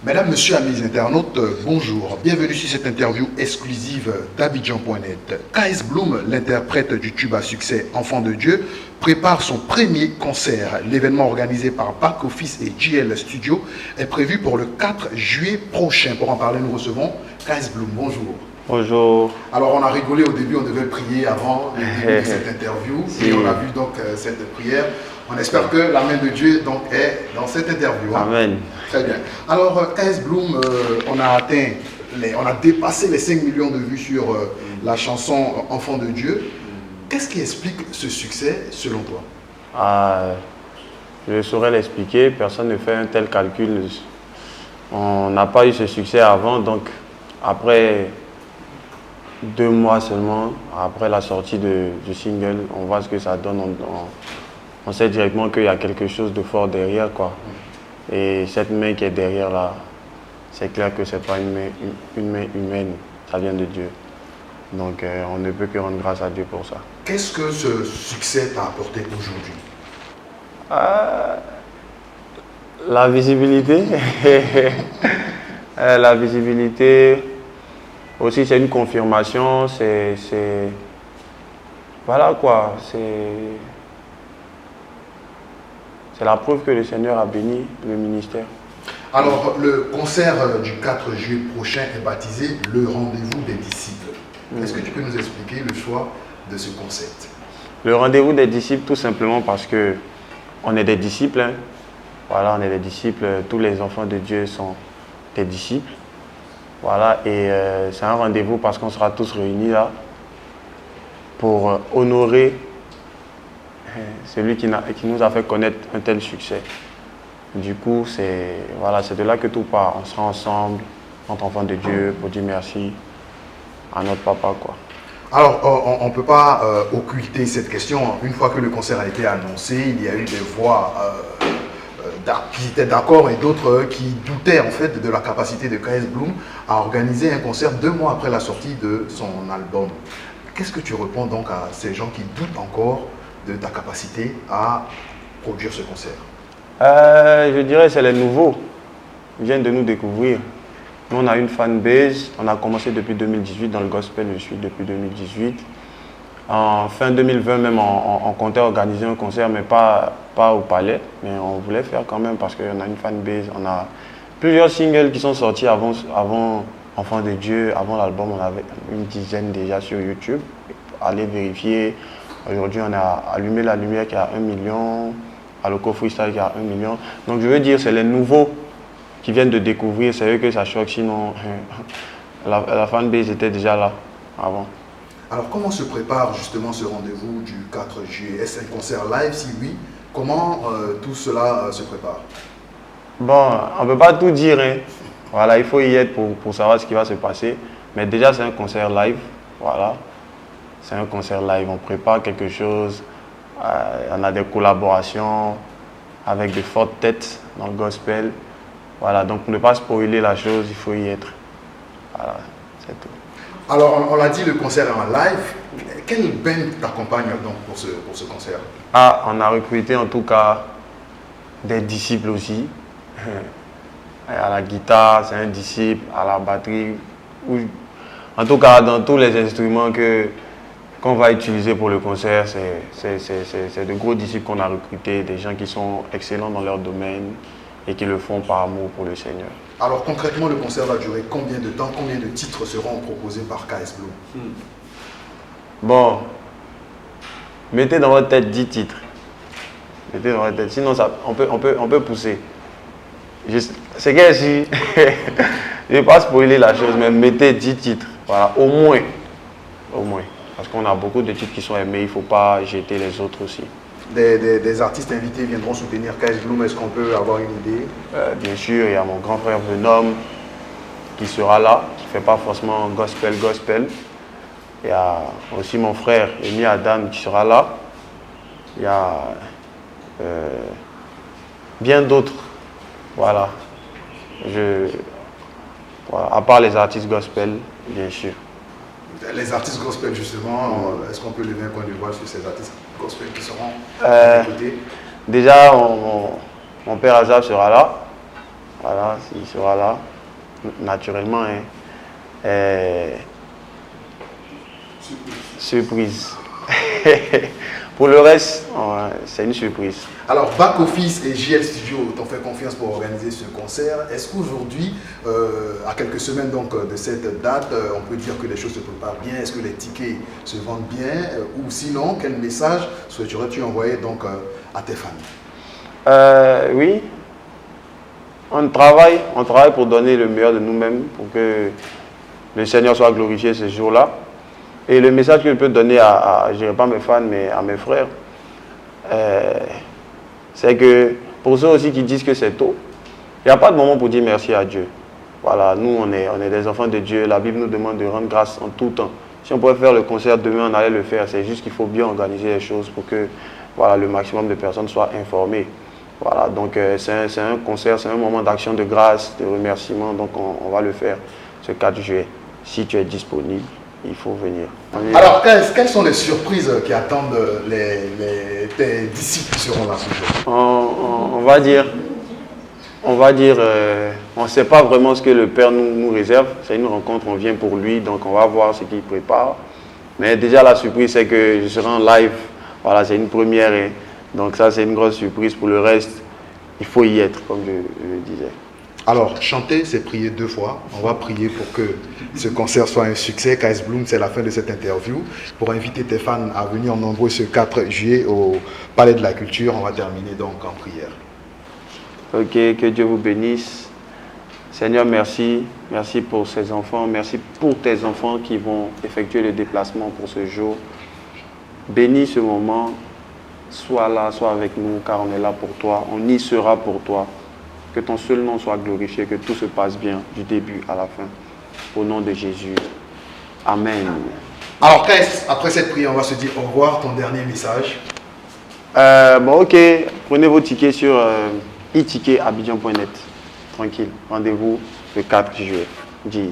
Mesdames, Messieurs, amis internautes, bonjour. Bienvenue sur cette interview exclusive d'Abidjan.net. KS Bloom, l'interprète du tube à succès Enfant de Dieu, prépare son premier concert. L'événement organisé par Back Office et JL Studio est prévu pour le 4 juillet prochain. Pour en parler, nous recevons KS Bloom. Bonjour. Bonjour. Alors, on a rigolé au début, on devait prier avant le début de cette interview. Et on a vu donc cette prière. On espère que la main de Dieu donc, est dans cette interview. Hein. Amen. Très bien. Alors, KS Bloom, on a dépassé les 5 millions de vues sur la chanson Enfant de Dieu. Qu'est-ce qui explique ce succès selon toi? Je saurais l'expliquer. Personne ne fait un tel calcul. On n'a pas eu ce succès avant. Donc, après 2 mois seulement, après la sortie du single, on voit ce que ça donne. On sait directement qu'il y a quelque chose de fort derrière, quoi. Et cette main qui est derrière là, c'est clair que ce n'est pas une main humaine, ça vient de Dieu. Donc on ne peut que rendre grâce à Dieu pour ça. Qu'est-ce que ce succès t'a apporté aujourd'hui? La visibilité. La visibilité, aussi c'est une confirmation, voilà quoi, c'est la preuve que le Seigneur a béni le ministère. Alors, le concert du 4 juillet prochain est baptisé le rendez-vous des disciples. Est-ce que tu peux nous expliquer le choix de ce concept? Le rendez-vous des disciples, tout simplement parce que on est des disciples. Hein. Voilà, on est des disciples. Tous les enfants de Dieu sont des disciples. Voilà, et c'est un rendez-vous parce qu'on sera tous réunis là pour honorer celui qui nous a fait connaître un tel succès. Du coup, c'est de là que tout part. On sera ensemble, entre enfants de Dieu, pour dire merci à notre papa, quoi. Alors, on ne peut pas occulter cette question. Une fois que le concert a été annoncé, il y a eu des voix qui étaient d'accord et d'autres qui doutaient en fait de la capacité de KS Bloom à organiser un concert 2 mois après la sortie de son album. Qu'est-ce que tu réponds donc à ces gens qui doutent encore de ta capacité à produire ce concert? Je dirais que c'est les nouveaux. Ils viennent de nous découvrir. Nous, on a une fanbase. On a commencé depuis 2018 dans le gospel. Je suis depuis 2018. En fin 2020 même, on comptait organiser un concert, mais pas au Palais. Mais on voulait faire quand même parce qu'on a une fanbase. On a plusieurs singles qui sont sortis avant Enfant de Dieu. Avant l'album, on avait une dizaine déjà sur YouTube. Allez vérifier. Aujourd'hui, on a Allumé la lumière qui a 1 million. Aloko Freestyle qui a 1 million. Donc je veux dire, c'est les nouveaux qui viennent de découvrir. C'est eux que ça choque. Sinon, la fanbase était déjà là avant. Alors, comment se prépare justement ce rendez-vous du 4 juillet? Est-ce un concert live? Si oui, comment tout cela se prépare? Bon, on ne peut pas tout dire. Hein. Voilà, il faut y être pour savoir ce qui va se passer. Mais déjà, c'est un concert live. Voilà. C'est un concert live. On prépare quelque chose. On a des collaborations avec de fortes têtes dans le gospel. Voilà, donc pour ne pas spoiler la chose, il faut y être. Voilà, c'est tout. Alors, on l'a dit, le concert est en live. Quelle band t'accompagne donc pour ce concert? On a recruté en tout cas des disciples aussi. À la guitare, c'est un disciple, à la batterie. En tout cas, dans tous les instruments qu'on va utiliser pour le concert, c'est de gros disciples qu'on a recrutés, des gens qui sont excellents dans leur domaine et qui le font par amour pour le Seigneur. Alors concrètement, le concert va durer combien de temps? Combien de titres seront proposés par KS Bloom? Bon, mettez dans votre tête 10 titres. Mettez dans votre tête, sinon on peut pousser. C'est que si je ne vais pas spoiler la chose, mais mettez 10 titres. Voilà, au moins. Au moins. Parce qu'on a beaucoup de titres qui sont aimés, il ne faut pas jeter les autres aussi. Des artistes invités viendront soutenir KS Bloom. Est-ce qu'on peut avoir une idée? Bien sûr, il y a mon grand frère Venom qui sera là, qui ne fait pas forcément gospel. Il y a aussi mon frère Emi Adam qui sera là. Il y a bien d'autres. Voilà. À part les artistes gospel, bien sûr. Les artistes gospel, justement, est-ce qu'on peut lever un point de voile sur ces artistes gospel qui seront à côté? Déjà, mon père Azab sera là. Voilà, il sera là, naturellement. Hein. Surprise. Pour le reste, c'est une surprise. Alors, Back Office et JL Studio t'ont fait confiance pour organiser ce concert. Est-ce qu'aujourd'hui, à quelques semaines donc, de cette date, on peut dire que les choses se préparent bien? Est-ce que les tickets se vendent bien? Ou sinon, quel message souhaiterais-tu envoyer donc, à tes fans? Oui, on travaille pour donner le meilleur de nous-mêmes, pour que le Seigneur soit glorifié ce jour-là. Et le message que je peux donner je dirais pas mes fans, mais à mes frères, c'est que pour ceux aussi qui disent que c'est tôt, il n'y a pas de moment pour dire merci à Dieu. Voilà, nous on est des enfants de Dieu, la Bible nous demande de rendre grâce en tout temps. Si on pouvait faire le concert demain, on allait le faire, c'est juste qu'il faut bien organiser les choses pour que voilà, le maximum de personnes soient informées. Voilà, donc c'est un concert, c'est un moment d'action de grâce, de remerciement, donc on va le faire ce 4 juillet. Si tu es disponible, il faut venir. Alors, quelles sont les surprises qui attendent tes disciples qui seront là ce jour? On va dire, on ne sait pas vraiment ce que le Père nous réserve. C'est une rencontre, on vient pour lui, donc on va voir ce qu'il prépare. Mais déjà, la surprise, c'est que je serai en live. Voilà, c'est une première. Et donc ça, c'est une grosse surprise. Pour le reste, il faut y être, comme je le disais. Alors, chanter, c'est prier 2 fois. On va prier pour que ce concert soit un succès. KS Bloom, c'est la fin de cette interview. Pour inviter tes fans à venir nombreux ce 4 juillet au Palais de la Culture, on va terminer donc en prière. Ok, que Dieu vous bénisse. Seigneur, merci. Merci pour ces enfants. Merci pour tes enfants qui vont effectuer le déplacement pour ce jour. Bénis ce moment. Sois là, sois avec nous, car on est là pour toi. On y sera pour toi. Que ton seul nom soit glorifié, que tout se passe bien du début à la fin. Au nom de Jésus. Amen. Alors, après cette prière, on va se dire au revoir. Ton dernier message. Bon, ok. Prenez vos tickets sur e-ticketabidjan.net. Tranquille. Rendez-vous le 4 juillet. Jeez.